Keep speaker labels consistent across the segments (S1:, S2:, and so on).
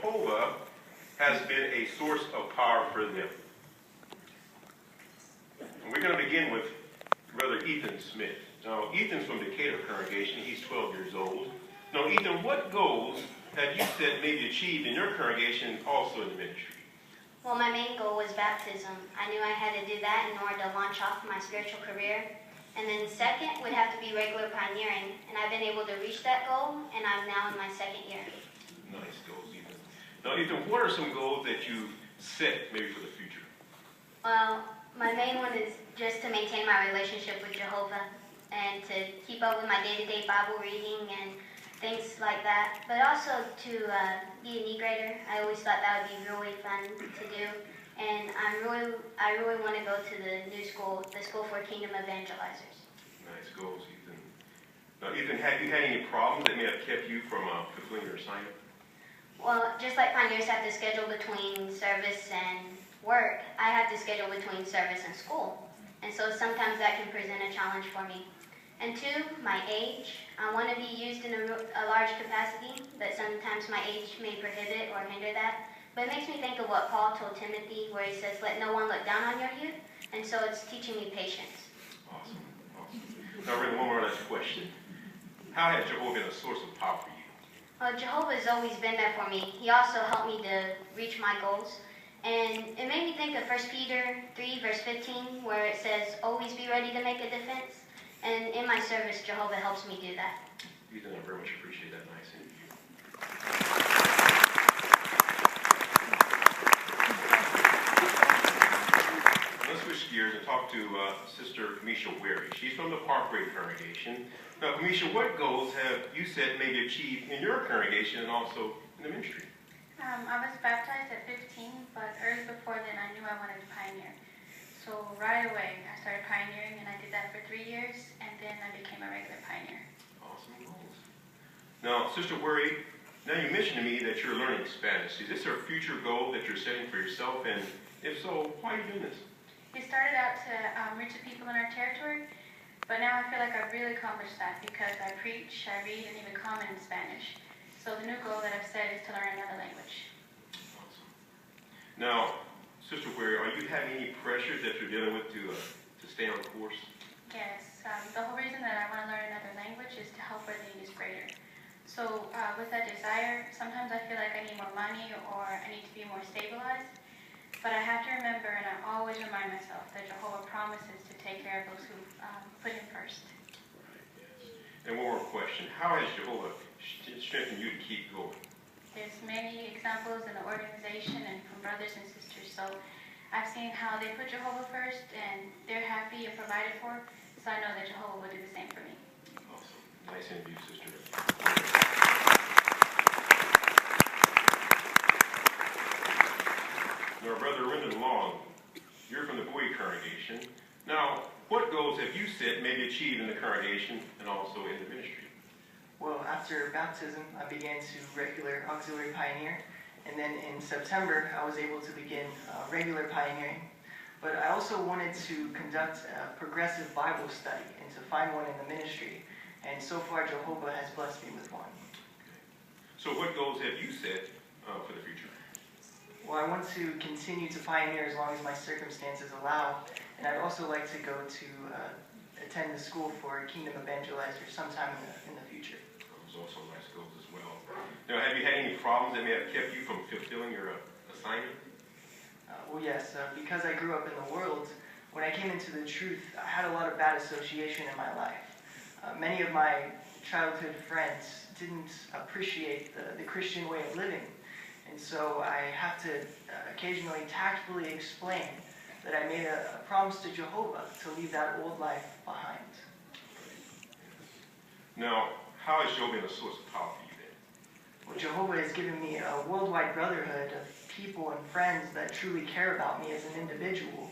S1: Jehovah has been a source of power for them. And we're going to begin with Brother Ethan Smith. Now, Ethan's from Decatur congregation. He's 12 years old. Now, Ethan, what goals have you set maybe achieved in your congregation and also in the ministry?
S2: Well, my main goal was baptism. I knew I had to do that in order to launch off my spiritual career. And then second would have to be regular pioneering. And I've been able to reach that goal, and I'm now in my second year.
S1: Nice goals, Ethan. Now, Ethan, what are some goals that you've set maybe for the future?
S2: Well, my main one is just to maintain my relationship with Jehovah and to keep up with my day-to-day Bible reading and things like that. But also to be an e-grader. I always thought that would be really fun to do. And I really want to go to the new school, the School for Kingdom Evangelizers.
S1: Nice goals, Ethan. Now, Ethan, have you had any problems that may have kept you from fulfilling your assignment?
S2: Well, just like pioneers have to schedule between service and work, I have to schedule between service and school. And so sometimes that can present a challenge for me. And two, my age. I want to be used in a large capacity, but sometimes my age may prohibit or hinder that. But it makes me think of what Paul told Timothy, where he says, let no one look down on your youth. And so it's teaching me patience.
S1: Awesome. Now, Rendon, one more last question. How has Jehovah been a source of power for you?
S2: Well, Jehovah's always been there for me. He also helped me to reach my goals. And it made me think of 1 Peter 3, verse 15, where it says, always be ready to make a defense. And in my service, Jehovah helps me do that.
S1: Ethan, I very much appreciate that nice interview. Let's switch gears and talk to Sister Kamisha Wary. She's from the Parkway congregation. Now, Kamisha, what goals have you set maybe achieved in your congregation and also in the ministry?
S3: I was baptized at 15, but early before then I knew I wanted to pioneer. So right away I started pioneering, and I did that for 3 years, and then I became a regular pioneer.
S1: Awesome goals. Now, Sister Wary, now you mentioned to me that you're learning Spanish. Is this a future goal that you're setting for yourself? And if so, why are you doing this?
S3: It started out to reach the people in our territory, but now I feel like I've really accomplished that because I preach, I read, and even comment in Spanish. So the new goal that I've set is to learn another language.
S1: Awesome. Now, Sister Wary, are you having any pressures that you're dealing with to stay on course?
S3: Yes. The whole reason that I want to learn another language is to help where the need is greater. So with that desire, sometimes I feel like I need more money or I need to be more stabilized. But I have to remember, and I always remind myself, that Jehovah promises to take care of those who put him first.
S1: Right, yes. And one more question. How has Jehovah strengthened you to keep going?
S3: There's many examples in the organization and from brothers and sisters. So I've seen how they put Jehovah first, and they're happy and provided for. So I know that Jehovah will do the same for me.
S1: Awesome. Nice interview, Sister. Now, Brother Rendon Long, you're from the Bowie congregation. Now, what goals have you set, maybe achieved in the congregation and also in the ministry?
S4: Well, after baptism, I began to regular auxiliary pioneer, and then in September, I was able to begin regular pioneering. But I also wanted to conduct a progressive Bible study and to find one in the ministry, and so far Jehovah has blessed me with one.
S1: Okay. So what goals have you set for the future?
S4: Well, I want to continue to pioneer as long as my circumstances allow, and I'd also like to go to attend the School for Kingdom Evangelizers sometime in the future.
S1: Those are also nice goals as well. Now, have you had any problems that may have kept you from fulfilling your assignment?
S4: Well, yes. Because I grew up in the world, when I came into the truth, I had a lot of bad association in my life. Many of my childhood friends didn't appreciate the Christian way of living. And so I have to occasionally tactfully explain that I made a promise to Jehovah to leave that old life behind.
S1: Now, how has Jehovah been a source of power for you then?
S4: Well, Jehovah has given me a worldwide brotherhood of people and friends that truly care about me as an individual.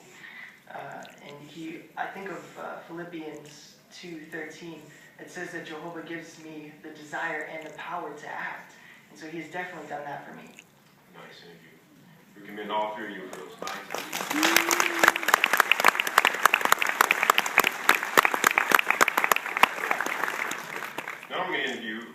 S4: I think of Philippians 2:13. It says that Jehovah gives me the desire and the power to act. And so he has definitely done that for me.
S1: Nice interview. We commend all three of you for those nice Now I'm going to interview